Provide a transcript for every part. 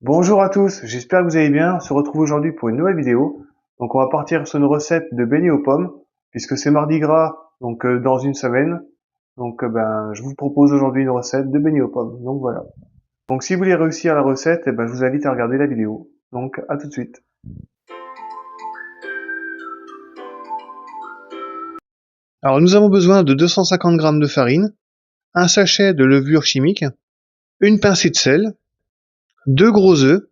Bonjour à tous, j'espère que vous allez bien. On se retrouve aujourd'hui pour une nouvelle vidéo. Donc on va partir sur une recette de beignets aux pommes, puisque c'est mardi gras, donc dans une semaine. Donc je vous propose aujourd'hui une recette de beignets aux pommes. Donc voilà. Donc si vous voulez réussir la recette, je vous invite à regarder la vidéo. Donc à tout de suite. Alors nous avons besoin de 250 g de farine, un sachet de levure chimique, une pincée de sel, deux gros œufs.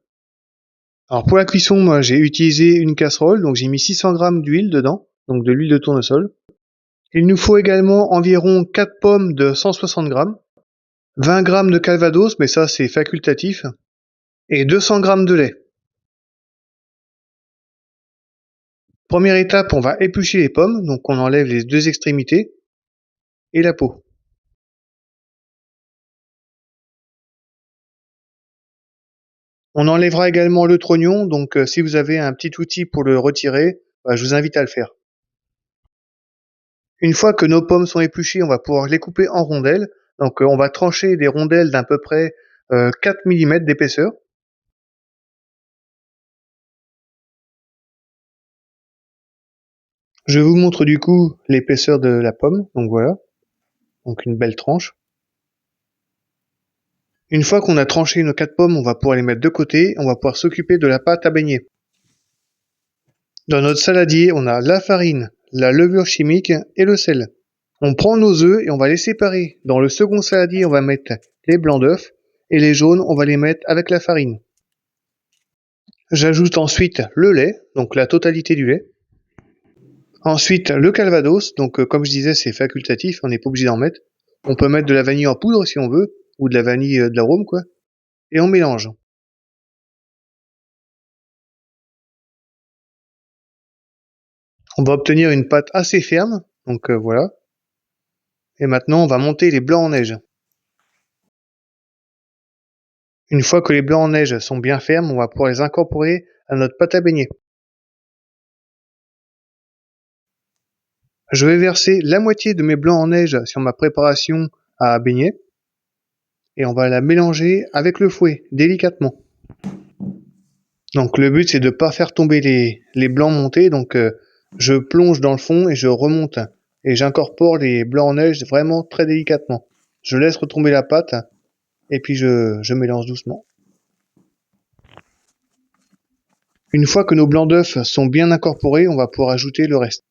Alors pour la cuisson, moi j'ai utilisé une casserole, donc j'ai mis 600 g d'huile dedans, donc de l'huile de tournesol. Il nous faut également environ 4 pommes de 160 g, 20 g de calvados, mais ça c'est facultatif, et 200 g de lait. Première étape, on va éplucher les pommes, donc on enlève les deux extrémités et la peau. On enlèvera également le trognon, donc si vous avez un petit outil pour le retirer, je vous invite à le faire. Une fois que nos pommes sont épluchées, on va pouvoir les couper en rondelles. Donc on va trancher des rondelles d'à peu près 4 mm d'épaisseur. Je vous montre du coup l'épaisseur de la pomme, donc voilà, donc une belle tranche. Une fois qu'on a tranché nos 4 pommes, on va pouvoir les mettre de côté, on va pouvoir s'occuper de la pâte à beignet. Dans notre saladier, on a la farine, la levure chimique et le sel. On prend nos œufs et on va les séparer. Dans le second saladier, on va mettre les blancs d'œufs et les jaunes, on va les mettre avec la farine. J'ajoute ensuite le lait, donc la totalité du lait. Ensuite, le calvados, donc comme je disais, c'est facultatif, on n'est pas obligé d'en mettre. On peut mettre de la vanille en poudre si on veut, ou de la vanille de l'arôme, quoi. Et on mélange. On va obtenir une pâte assez ferme, donc voilà. Et maintenant, on va monter les blancs en neige. Une fois que les blancs en neige sont bien fermes, on va pouvoir les incorporer à notre pâte à beignet. Je vais verser la moitié de mes blancs en neige sur ma préparation à beignet et on va la mélanger avec le fouet, délicatement. Donc le but c'est de ne pas faire tomber les blancs montés, donc je plonge dans le fond et je remonte et j'incorpore les blancs en neige vraiment très délicatement. Je laisse retomber la pâte et puis je mélange doucement. Une fois que nos blancs d'œufs sont bien incorporés, on va pouvoir ajouter le reste.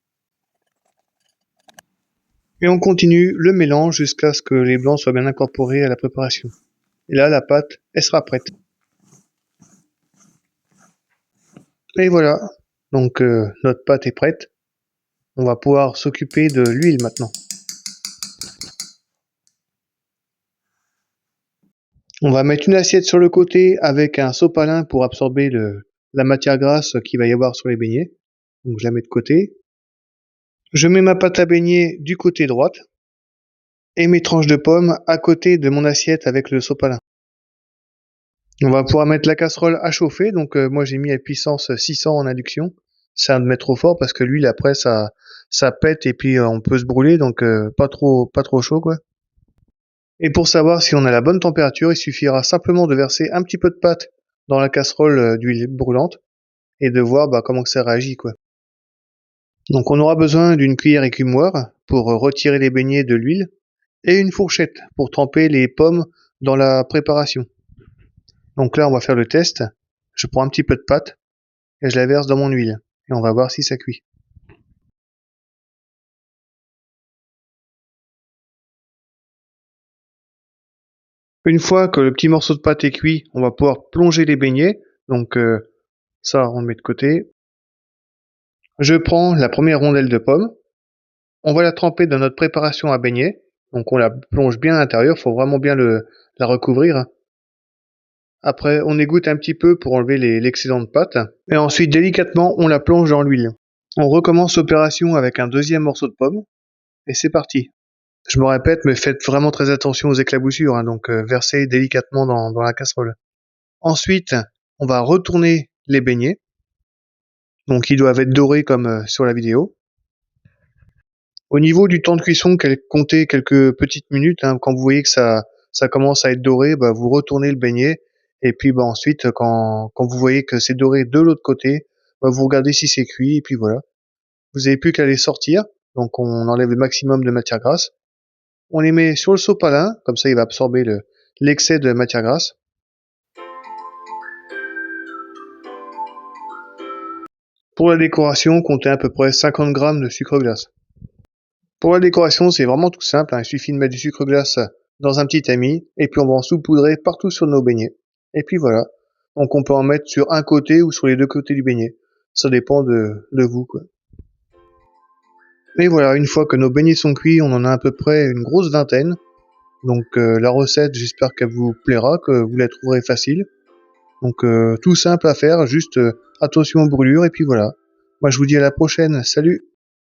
Et on continue le mélange jusqu'à ce que les blancs soient bien incorporés à la préparation. Et là, la pâte, elle sera prête. Et voilà, donc notre pâte est prête. On va pouvoir s'occuper de l'huile maintenant. On va mettre une assiette sur le côté avec un sopalin pour absorber la matière grasse qu'il va y avoir sur les beignets. Donc je la mets de côté. Je mets ma pâte à beignets du côté droite et mes tranches de pommes à côté de mon assiette avec le sopalin. On va pouvoir mettre la casserole à chauffer, donc moi j'ai mis à puissance 600 en induction. C'est à mettre trop fort parce que l'huile après ça pète et puis on peut se brûler, donc pas trop chaud quoi. Et pour savoir si on a la bonne température, il suffira simplement de verser un petit peu de pâte dans la casserole d'huile brûlante et de voir comment que ça réagit quoi. Donc on aura besoin d'une cuillère écumoire pour retirer les beignets de l'huile et une fourchette pour tremper les pommes dans la préparation. Donc là on va faire le test. Je prends un petit peu de pâte et je la verse dans mon huile et on va voir si ça cuit. Une fois que le petit morceau de pâte est cuit, on va pouvoir plonger les beignets. Donc ça on le met de côté. Je prends la première rondelle de pomme. On va la tremper dans notre préparation à beignets. Donc on la plonge bien à l'intérieur, il faut vraiment bien la recouvrir. Après on égoutte un petit peu pour enlever l'excédent de pâte. Et ensuite délicatement on la plonge dans l'huile. On recommence l'opération avec un deuxième morceau de pomme. Et c'est parti. Je me répète, mais faites vraiment très attention aux éclaboussures, donc versez délicatement dans la casserole. Ensuite, on va retourner les beignets. Donc ils doivent être dorés comme sur la vidéo. Au niveau du temps de cuisson, comptez quelques petites minutes. Quand vous voyez que ça commence à être doré, vous retournez le beignet Et puis bah, ensuite, quand vous voyez que c'est doré de l'autre côté, bah, vous regardez si c'est cuit, et puis voilà. Vous avez plus qu'à les sortir, donc on enlève le maximum de matière grasse. On les met sur le sopalin, comme ça il va absorber l'excès de matière grasse. Pour la décoration, comptez à peu près 50 grammes de sucre glace. Pour la décoration, c'est vraiment tout simple, hein. Il suffit de mettre du sucre glace dans un petit tamis, et puis on va en saupoudrer partout sur nos beignets. Et puis voilà. Donc on peut en mettre sur un côté ou sur les deux côtés du beignet. Ça dépend de vous, quoi. Et voilà, une fois que nos beignets sont cuits, on en a à peu près une grosse vingtaine. Donc la recette, j'espère qu'elle vous plaira, que vous la trouverez facile. Donc tout simple à faire, juste attention aux brûlures, et puis voilà. Moi je vous dis à la prochaine, salut!